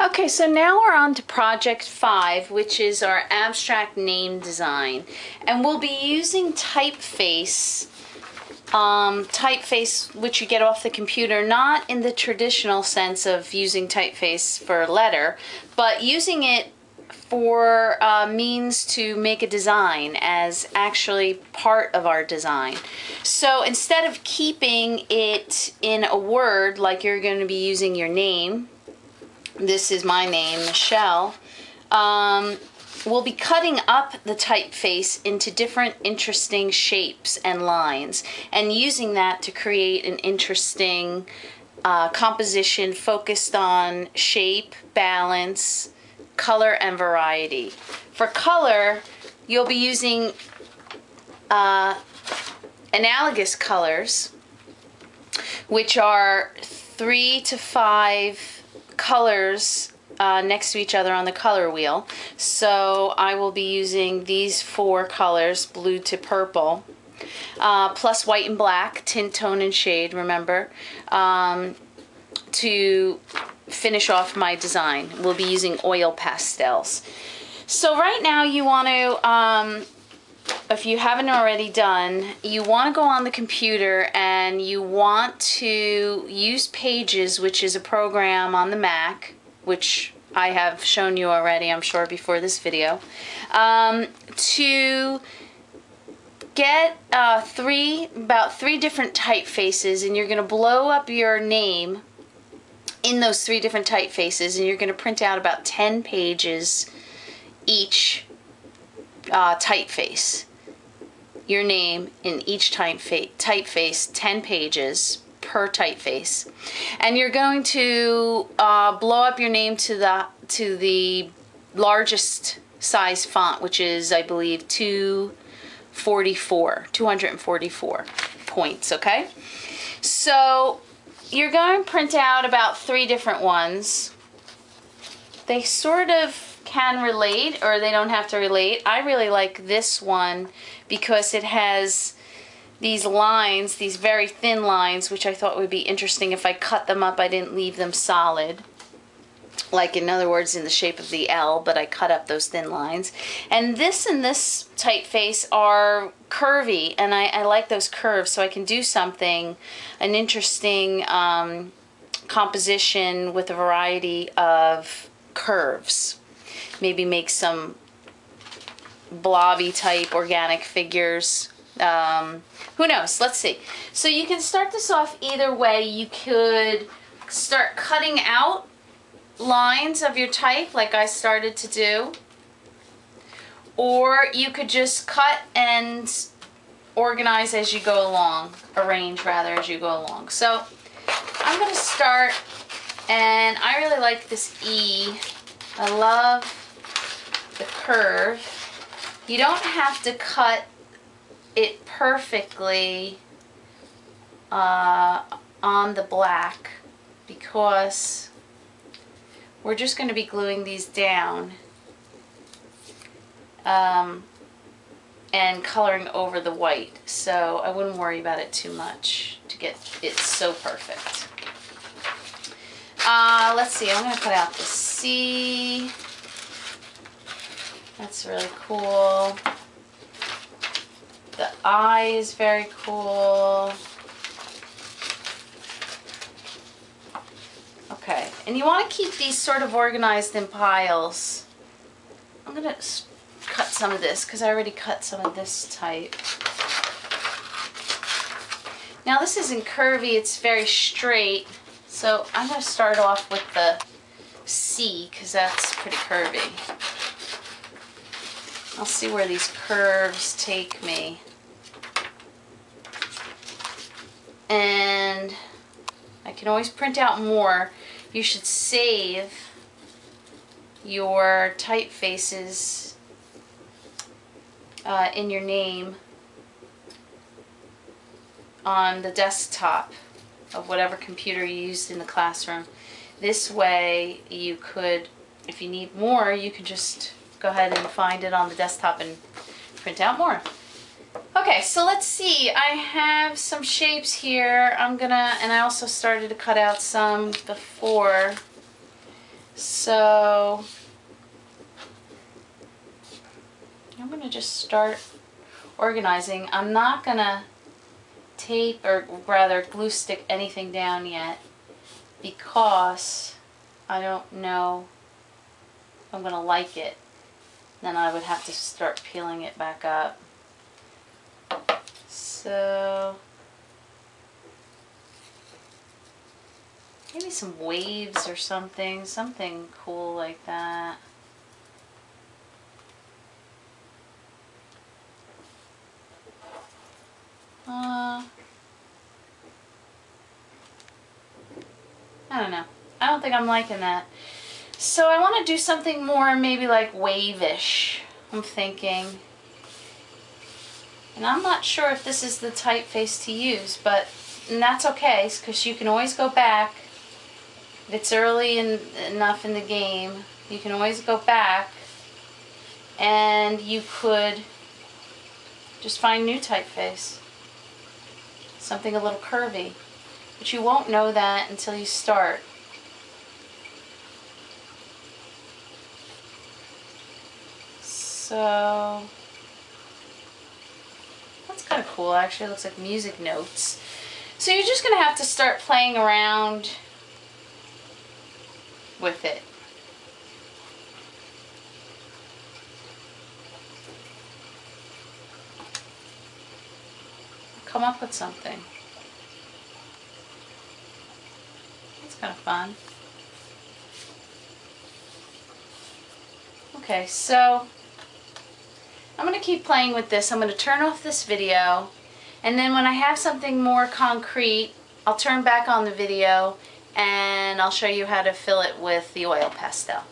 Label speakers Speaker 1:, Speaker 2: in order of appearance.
Speaker 1: Okay, so now we're on to project 5, which is our abstract name design. And we'll be using typeface, which you get off the computer, not in the traditional sense of using typeface for a letter, but using it for means to make a design as actually part of our design. So instead of keeping it in a word like you're going to be using your name, this is my name, Michelle, we'll be cutting up the typeface into different interesting shapes and lines and using that to create an interesting composition focused on shape, balance, color, and variety. For color, you'll be using analogous colors, which are 3 to 5 colors next to each other on the color wheel. So I will be using these 4 colors, blue to purple, plus white and black, tint, tone, and shade, remember, to finish off my design. We'll be using oil pastels. So right now you want to, if you haven't already done, you want to go on the computer and you want to use Pages, which is a program on the Mac, which I have shown you already, I'm sure, before this video, to get about 3 different typefaces, and you're going to blow up your name in those 3 different typefaces, and you're going to print out about 10 pages each typeface. Your name in each typeface, 10 pages per typeface, and you're going to blow up your name to the largest size font, which is, I believe, 244 points. Okay, so you're going to print out about 3 different ones. They sort of can relate, or they don't have to relate. I really like this one because it has these lines, these very thin lines, which I thought would be interesting. If I cut them up, I didn't leave them solid, like, in other words, in the shape of the L, but I cut up those thin lines. And this typeface are curvy, and I like those curves, so I can do something, an interesting composition with a variety of curves. Maybe make some blobby type organic figures. Who knows? Let's see. So you can start this off either way. You could start cutting out lines of your type like I started to do, or you could just cut and organize as you go along, arrange rather as you go along. So I'm going to start, and I really like this E. I love the curve. You don't have to cut it perfectly on the black, because we're just going to be gluing these down and coloring over the white, so I wouldn't worry about it too much to get it so perfect. Let's see, I'm going to cut out the C. That's really cool. The I is very cool. Okay, and you want to keep these sort of organized in piles. I'm going to cut some of this because I already cut some of this type. Now this isn't curvy, it's very straight. So I'm going to start off with the C because that's pretty curvy. I'll see where these curves take me. And I can always print out more. You should save your typefaces in your name on the desktop of whatever computer you used in the classroom. This way you could, if you need more, you can just go ahead and find it on the desktop and print out more. Okay, so let's see. I have some shapes here. And I also started to cut out some before. So I'm going to just start organizing. I'm not going to tape, or rather glue stick, anything down yet because I don't know if I'm going to like it. Then I would have to start peeling it back up. So maybe some waves or something cool like that. I don't know. I don't think I'm liking that. So I want to do something more maybe like wave-ish, I'm thinking. And I'm not sure if this is the typeface to use, but that's okay, because you can always go back. If it's early enough in the game, you can always go back and you could just find new typeface. Something a little curvy. But you won't know that until you start. So that's kind of cool, actually. It looks like music notes. So you're just going to have to start playing around with it. Come up with something. That's kind of fun. Okay, so I'm going to keep playing with this. I'm going to turn off this video, and then when I have something more concrete, I'll turn back on the video and I'll show you how to fill it with the oil pastel.